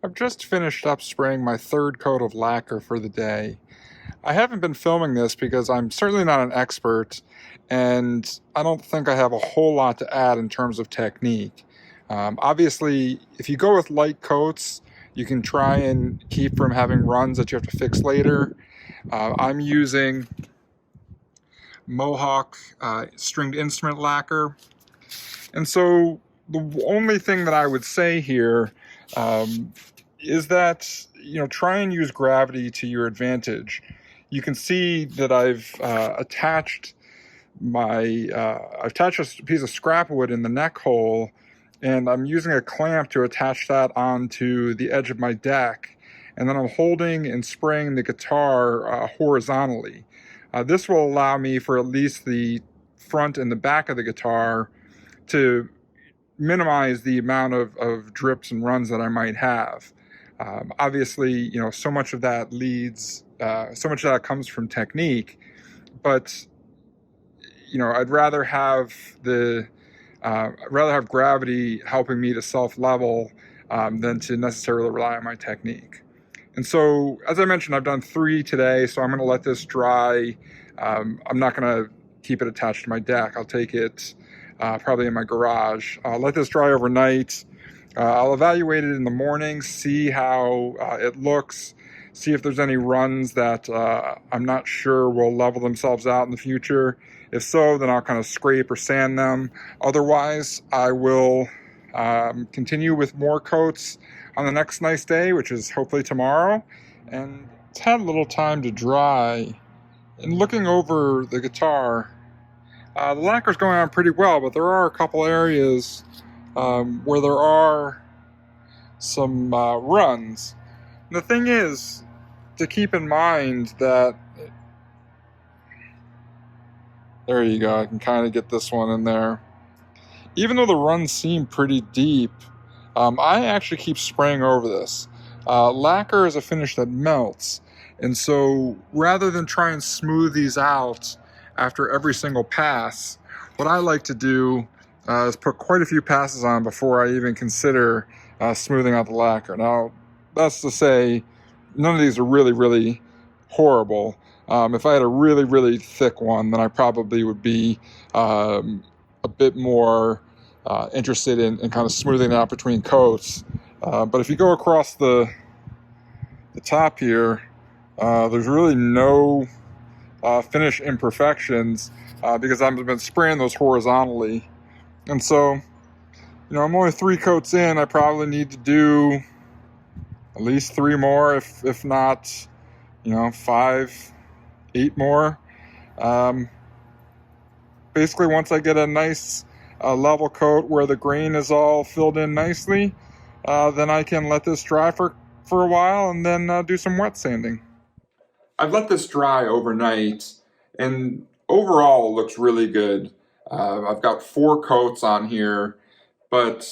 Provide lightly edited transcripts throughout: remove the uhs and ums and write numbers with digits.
I've just finished up spraying my third coat of lacquer for the day. I haven't been filming this because I'm certainly not an expert, and I don't think I have a whole lot to add in terms of technique. Obviously, if you go with light coats, you can try and keep from having runs that you have to fix later. I'm using Mohawk Stringed Instrument lacquer, and so the only thing that I would say here is that, try and use gravity to your advantage. You can see that I've attached a piece of scrap wood in the neck hole, and I'm using a clamp to attach that onto the edge of my deck, and then I'm holding and spraying the guitar horizontally. This will allow me, for at least the front and the back of the guitar, to minimize the amount of drips and runs that I might have. Obviously, so much of that comes from technique, but I'd rather have gravity helping me to self-level than to necessarily rely on my technique. And so, as I mentioned, I've done 3 today, so I'm going to let this dry. I'm not going to keep it attached to my deck. I'll take it probably in my garage. I'll let this dry overnight. I'll evaluate it in the morning, see how it looks, see if there's any runs that I'm not sure will level themselves out in the future. If so, then I'll kind of scrape or sand them. Otherwise, I will continue with more coats on the next nice day, which is hopefully tomorrow. And it's had a little time to dry. And looking over the guitar, the lacquer's going on pretty well, but there are a couple areas where there are some runs. And the thing is to keep in mind that, there you go, I can kind of get this one in there. Even though the runs seem pretty deep, I actually keep spraying over this. Lacquer is a finish that melts, and so rather than try and smooth these out after every single pass, what I like to do is put quite a few passes on before I even consider smoothing out the lacquer. Now, that's to say, none of these are really, really horrible. If I had a really, really thick one, then I probably would be a bit more interested in kind of smoothing it out between coats. But if you go across the top here, there's really no finish imperfections because I've been spraying those horizontally. And so, I'm only 3 coats in. I probably need to do at least 3 more, if not, 5, 8 more. Basically, once I get a nice level coat where the grain is all filled in nicely, then I can let this dry for a while and then do some wet sanding. I've let this dry overnight, and overall it looks really good. I've got 4 coats on here, but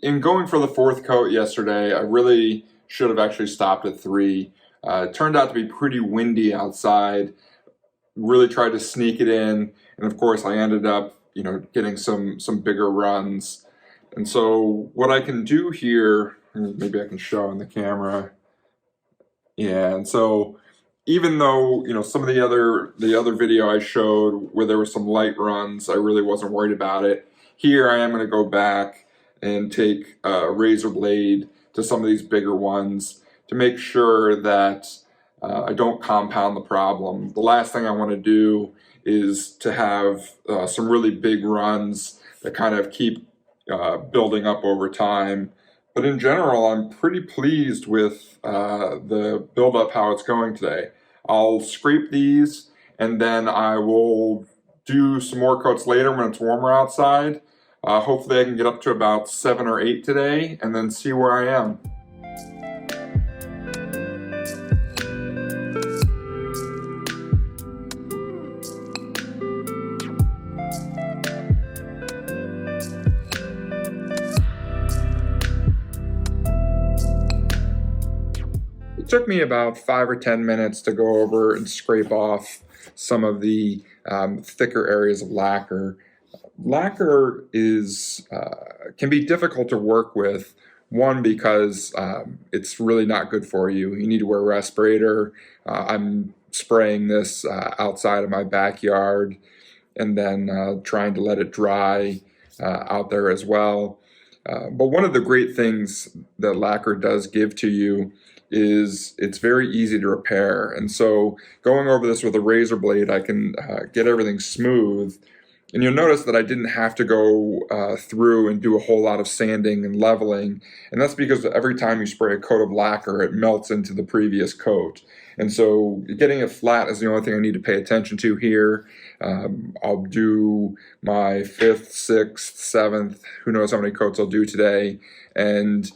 in going for the 4th coat yesterday, I really should have actually stopped at 3. It turned out to be pretty windy outside. Really tried to sneak it in, and of course I ended up, getting some bigger runs. And so what I can do here, maybe I can show on the camera. Yeah, and so even though, some of the other video I showed where there were some light runs, I really wasn't worried about it. Here I am going to go back and take a razor blade to some of these bigger ones to make sure that I don't compound the problem. The last thing I want to do is to have some really big runs that kind of keep building up over time. But in general, I'm pretty pleased with the build-up, how it's going today. I'll scrape these, and then I will do some more coats later when it's warmer outside. Hopefully I can get up to about 7 or 8 today, and then see where I am. It took me about 5 or 10 minutes to go over and scrape off some of the thicker areas of lacquer. Lacquer can be difficult to work with. One, because it's really not good for you. You need to wear a respirator. I'm spraying this outside of my backyard and then trying to let it dry out there as well. But one of the great things that lacquer does give to you is it's very easy to repair. And so going over this with a razor blade, I can get everything smooth. And you'll notice that I didn't have to go through and do a whole lot of sanding and leveling. And that's because every time you spray a coat of lacquer, it melts into the previous coat. And so getting it flat is the only thing I need to pay attention to here. I'll do my 5th, 6th, 7th, who knows how many coats I'll do today. And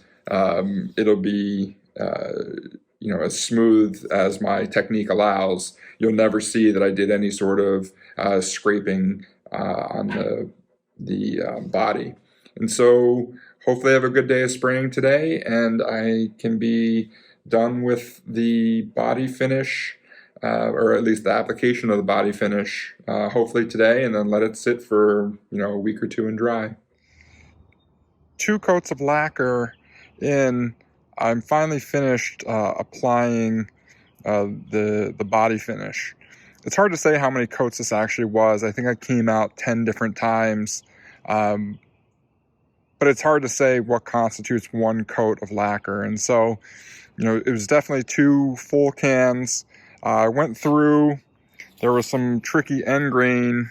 it'll be as smooth as my technique allows. You'll never see that I did any sort of scraping on the body. And so hopefully I have a good day of spraying today, and I can be done with the body finish, or at least the application of the body finish, hopefully today, and then let it sit for a week or two and dry. 2 coats of lacquer in, I'm finally finished applying the body finish. It's hard to say how many coats this actually was. I think I came out 10 different times, but it's hard to say what constitutes 1 coat of lacquer. And so, it was definitely 2 full cans. I went through, there was some tricky end grain.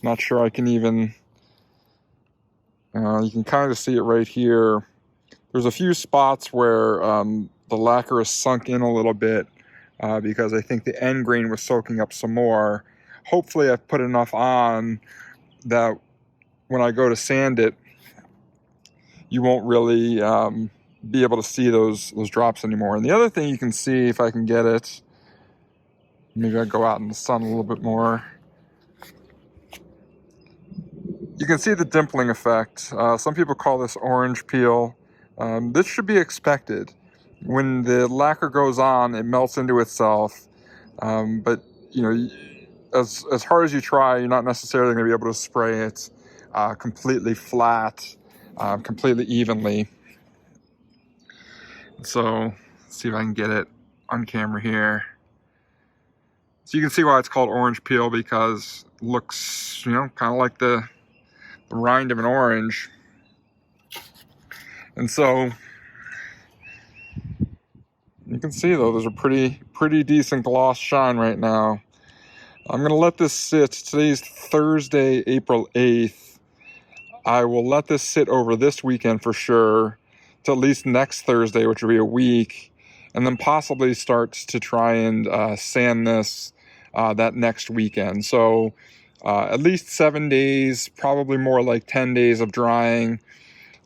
Not sure I can even, you can kind of see it right here. There's a few spots where the lacquer is sunk in a little bit because I think the end grain was soaking up some more. Hopefully I've put enough on that when I go to sand it, you won't really be able to see those drops anymore. And the other thing you can see, if I can get it, maybe I'll go out in the sun a little bit more. You can see the dimpling effect. Some people call this orange peel. This should be expected. When the lacquer goes on, it melts into itself. But as hard as you try, you're not necessarily going to be able to spray it completely flat, completely evenly. So let's see if I can get it on camera here. So you can see why it's called orange peel, because it looks, kind of like the rind of an orange. And so you can see, though, there's a pretty decent gloss shine right now. I'm going to let this sit. Today's Thursday, April 8th. I will let this sit over this weekend for sure, to at least next Thursday, which will be a week, and then possibly start to try and sand this that next weekend. So at least 7 days, probably more like 10 days of drying.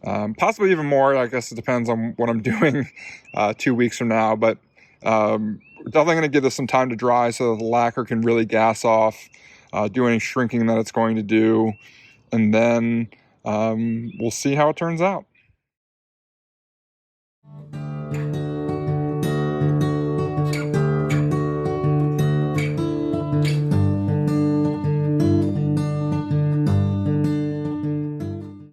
Possibly even more. I guess it depends on what I'm doing 2 weeks from now, but we're definitely going to give this some time to dry so that the lacquer can really gas off, do any shrinking that it's going to do, and then we'll see how it turns out.